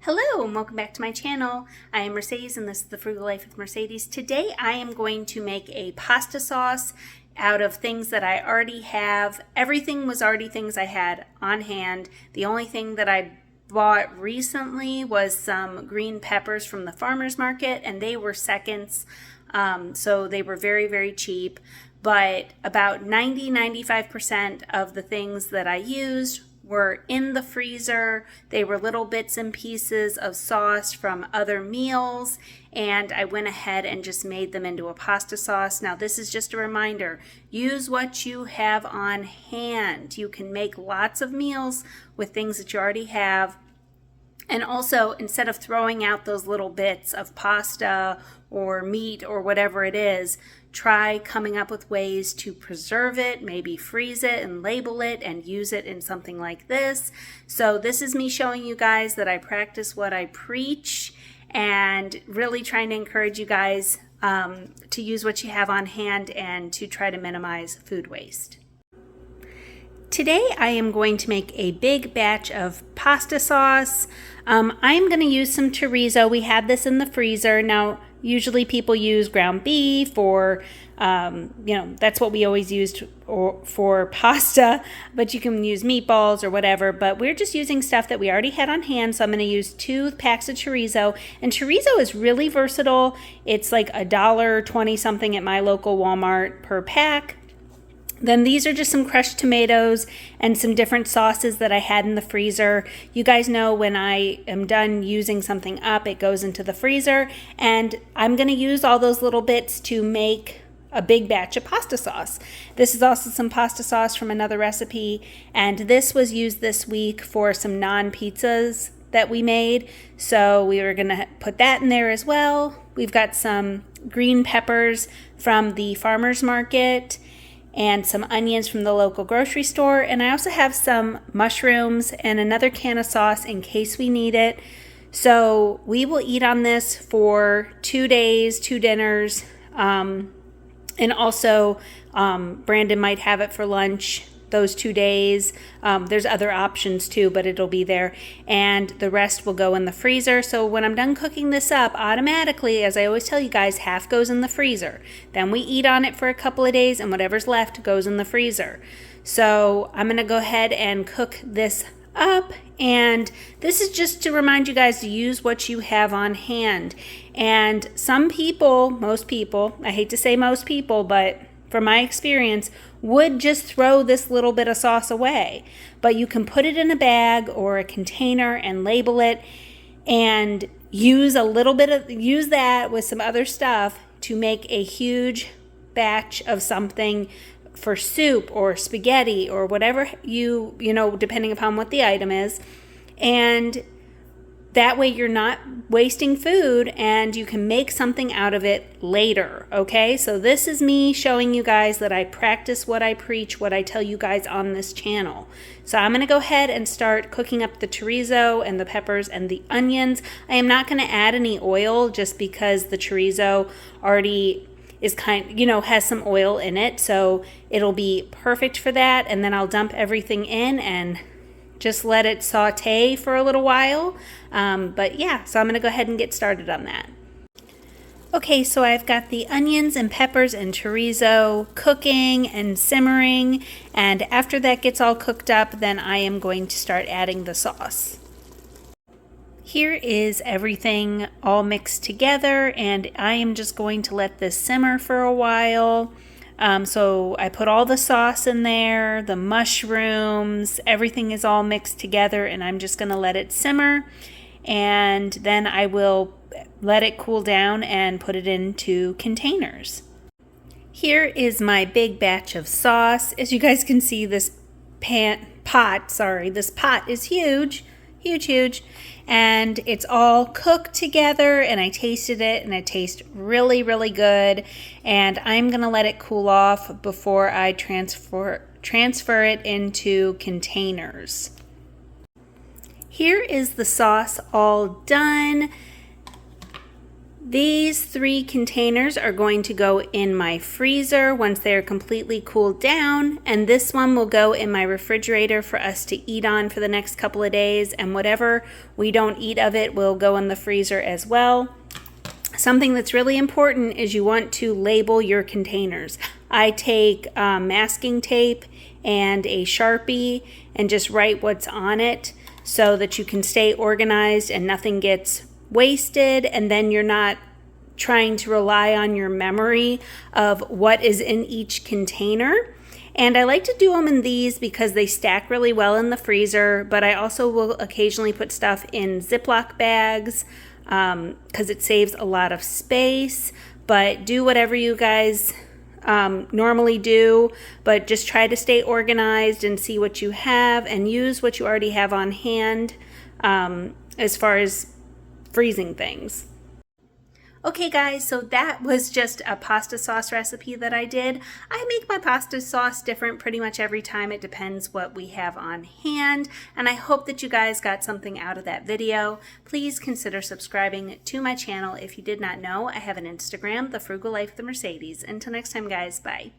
Hello and welcome back to my channel. I am Mercedes and this is The Frugal Life with Mercedes. Today I am going to make a pasta sauce out of things that I already have. Everything was already things I had on hand. The only thing that I bought recently was some green peppers from the farmer's market, and they were seconds, so they were very cheap. But about 90-95% of the things that I used were in the freezer. They were little bits and pieces of sauce from other meals, and I went ahead and just made them into a pasta sauce. Now this is just a reminder, use what you have on hand. You can make lots of meals with things that you already have. And also, instead of throwing out those little bits of pasta or meat or whatever it is, try coming up with ways to preserve it, maybe freeze it and label it and use it in something like this. So this is me showing you guys that I practice what I preach and really trying to encourage you guys to use what you have on hand and to try to minimize food waste. Today I am going to make a big batch of pasta sauce. I'm going to use some chorizo. We had this in the freezer. Now, usually people use ground beef or, that's what we always used for pasta, but you can use meatballs or whatever. But we're just using stuff that we already had on hand. So I'm going to use 2 packs of chorizo. And chorizo is really versatile. It's like $1.20 something at my local Walmart per pack. Then these are just some crushed tomatoes and some different sauces that I had in the freezer. You guys know when I am done using something up, it goes into the freezer. And I'm going to use all those little bits to make a big batch of pasta sauce. This is also some pasta sauce from another recipe. And this was used this week for some naan pizzas that we made. So we were going to put that in there as well. We've got some green peppers from the farmer's market and some onions from the local grocery store. And I also have some mushrooms and another can of sauce in case we need it. So we will eat on this for 2 days, 2 dinners. And also Brandon might have it for lunch those 2 days. There's other options too, but it'll be there. And the rest will go in the freezer. So when I'm done cooking this up, automatically, as I always tell you guys, half goes in the freezer. Then we eat on it for a couple of days and whatever's left goes in the freezer. So I'm going to go ahead and cook this up. And this is just to remind you guys to use what you have on hand. And some people, most people, I hate to say most people, but from my experience, would just throw this little bit of sauce away. But you can put it in a bag or a container and label it and use that with some other stuff to make a huge batch of something for soup or spaghetti or whatever depending upon what the item is. And that way you're not wasting food and you can make something out of it later, okay? So this is me showing you guys that I practice what I preach, what I tell you guys on this channel. So I'm gonna go ahead and start cooking up the chorizo and the peppers and the onions. I am not gonna add any oil just because the chorizo already is has some oil in it. So it'll be perfect for that. And then I'll dump everything in and just let it saute for a little while. But yeah, so I'm going to go ahead and get started on that. Okay, so I've got the onions and peppers and chorizo cooking and simmering. And after that gets all cooked up, then I am going to start adding the sauce. Here is everything all mixed together, and I am just going to let this simmer for a while. So I put all the sauce in there, the mushrooms, everything is all mixed together, and I'm just going to let it simmer, and then I will let it cool down and put it into containers. Here is my big batch of sauce. As you guys can see, this pot is huge, and it's all cooked together, and I tasted it and it tastes really good. And I'm gonna let it cool off before I transfer it into containers. Here is the sauce all done. These 3 containers are going to go in my freezer once they are completely cooled down, and this one will go in my refrigerator for us to eat on for the next couple of days, and whatever we don't eat of it will go in the freezer as well. Something that's really important is you want to label your containers. I take masking tape and a Sharpie and just write what's on it so that you can stay organized and nothing gets wasted, and then you're not trying to rely on your memory of what is in each container. And I like to do them in these because they stack really well in the freezer, but I also will occasionally put stuff in Ziploc bags because it saves a lot of space. But do whatever you guys normally do, but just try to stay organized and see what you have and use what you already have on hand as far as freezing things. Okay guys, so that was just a pasta sauce recipe that I did. I make my pasta sauce different pretty much every time. It depends what we have on hand, and I hope that you guys got something out of that video. Please consider subscribing to my channel if you did not know. I have an Instagram, The Frugal Life with Mercedes. Until next time guys, bye.